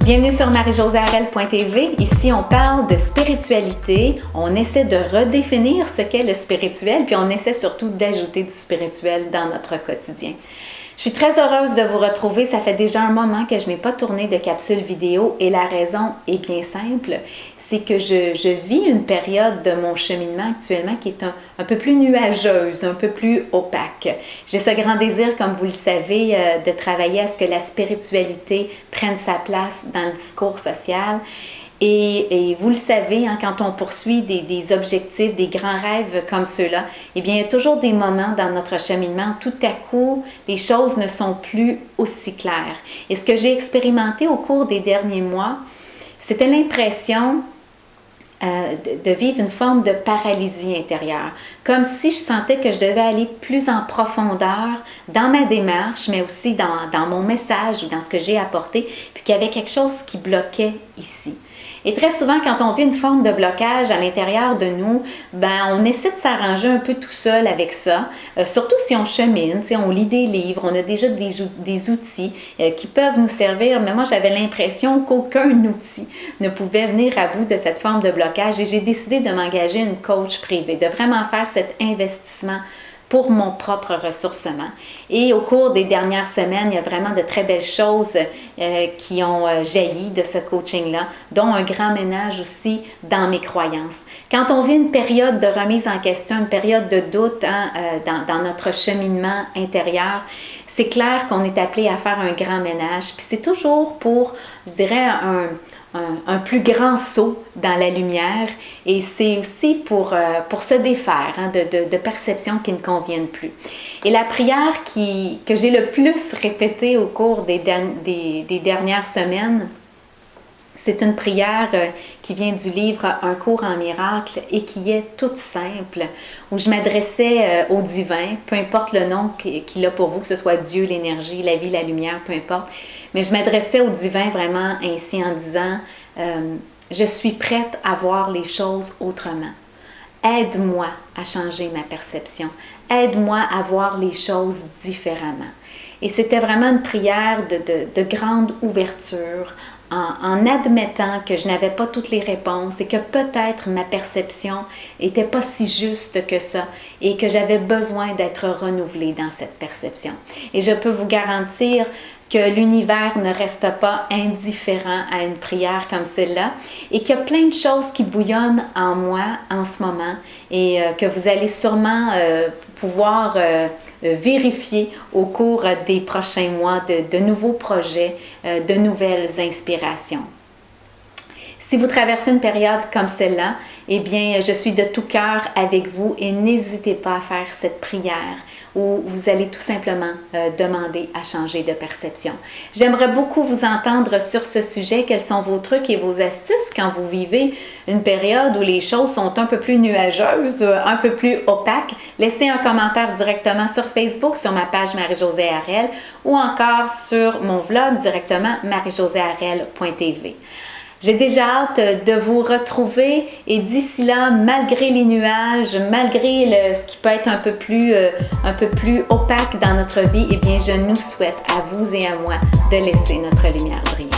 Bienvenue sur marie-josée-harel.tv. Ici, on parle de spiritualité. On essaie de redéfinir ce qu'est le spirituel, puis on essaie surtout d'ajouter du spirituel dans notre quotidien. Je suis très heureuse de vous retrouver. Ça fait déjà un moment que je n'ai pas tourné de capsule vidéo et la raison est bien simple. C'est que je vis une période de mon cheminement actuellement qui est un peu plus nuageuse, un peu plus opaque. J'ai ce grand désir, comme vous le savez, de travailler à ce que la spiritualité prenne sa place dans le discours social. Et vous le savez, hein, quand on poursuit des objectifs, des grands rêves comme ceux-là, eh bien, il y a toujours des moments dans notre cheminement où tout à coup, les choses ne sont plus aussi claires. Et ce que j'ai expérimenté au cours des derniers mois, c'était l'impression de vivre une forme de paralysie intérieure, comme si je sentais que je devais aller plus en profondeur dans ma démarche, mais aussi dans mon message ou dans ce que j'ai apporté, puis qu'il y avait quelque chose qui bloquait ici. Et très souvent, quand on vit une forme de blocage à l'intérieur de nous, on essaie de s'arranger un peu tout seul avec ça, surtout si on chemine, on lit des livres, on a déjà des outils qui peuvent nous servir, mais moi j'avais l'impression qu'aucun outil ne pouvait venir à bout de cette forme de blocage et j'ai décidé de m'engager une coach privée, de vraiment faire cet investissement pour mon propre ressourcement. Et au cours des dernières semaines, il y a vraiment de très belles choses qui ont jailli de ce coaching-là, dont un grand ménage aussi dans mes croyances. Quand on vit une période de remise en question, une période de doute dans notre cheminement intérieur, c'est clair qu'on est appelé à faire un grand ménage. Puis c'est toujours pour, je dirais, un plus grand saut dans la lumière et c'est aussi pour se défaire de perceptions qui ne conviennent plus. Et la prière que j'ai le plus répétée au cours des dernières semaines, c'est une prière qui vient du livre Un cours en miracle et qui est toute simple, où je m'adressais au divin, peu importe le nom qu'il a pour vous, que ce soit Dieu, l'énergie, la vie, la lumière, peu importe. Mais je m'adressais au divin vraiment ainsi en disant je suis prête à voir les choses autrement. Aide-moi à changer ma perception. Aide-moi à voir les choses différemment. Et c'était vraiment une prière de grande ouverture, en admettant que je n'avais pas toutes les réponses et que peut-être ma perception n'était pas si juste que ça et que j'avais besoin d'être renouvelée dans cette perception. Et je peux vous garantir que l'univers ne reste pas indifférent à une prière comme celle-là et qu'il y a plein de choses qui bouillonnent en moi en ce moment et que vous allez sûrement pouvoir vérifier au cours des prochains mois de nouveaux projets, de nouvelles inspirations. Si vous traversez une période comme celle-là, eh bien, je suis de tout cœur avec vous et n'hésitez pas à faire cette prière où vous allez tout simplement demander à changer de perception. J'aimerais beaucoup vous entendre sur ce sujet. Quels sont vos trucs et vos astuces quand vous vivez une période où les choses sont un peu plus nuageuses, un peu plus opaques? Laissez un commentaire directement sur Facebook, sur ma page Marie-Josée Harel ou encore sur mon vlog directement marie-josée-harel.tv. J'ai déjà hâte de vous retrouver et d'ici là, malgré les nuages, malgré ce qui peut être un peu plus opaque dans notre vie, eh bien, je nous souhaite à vous et à moi de laisser notre lumière briller.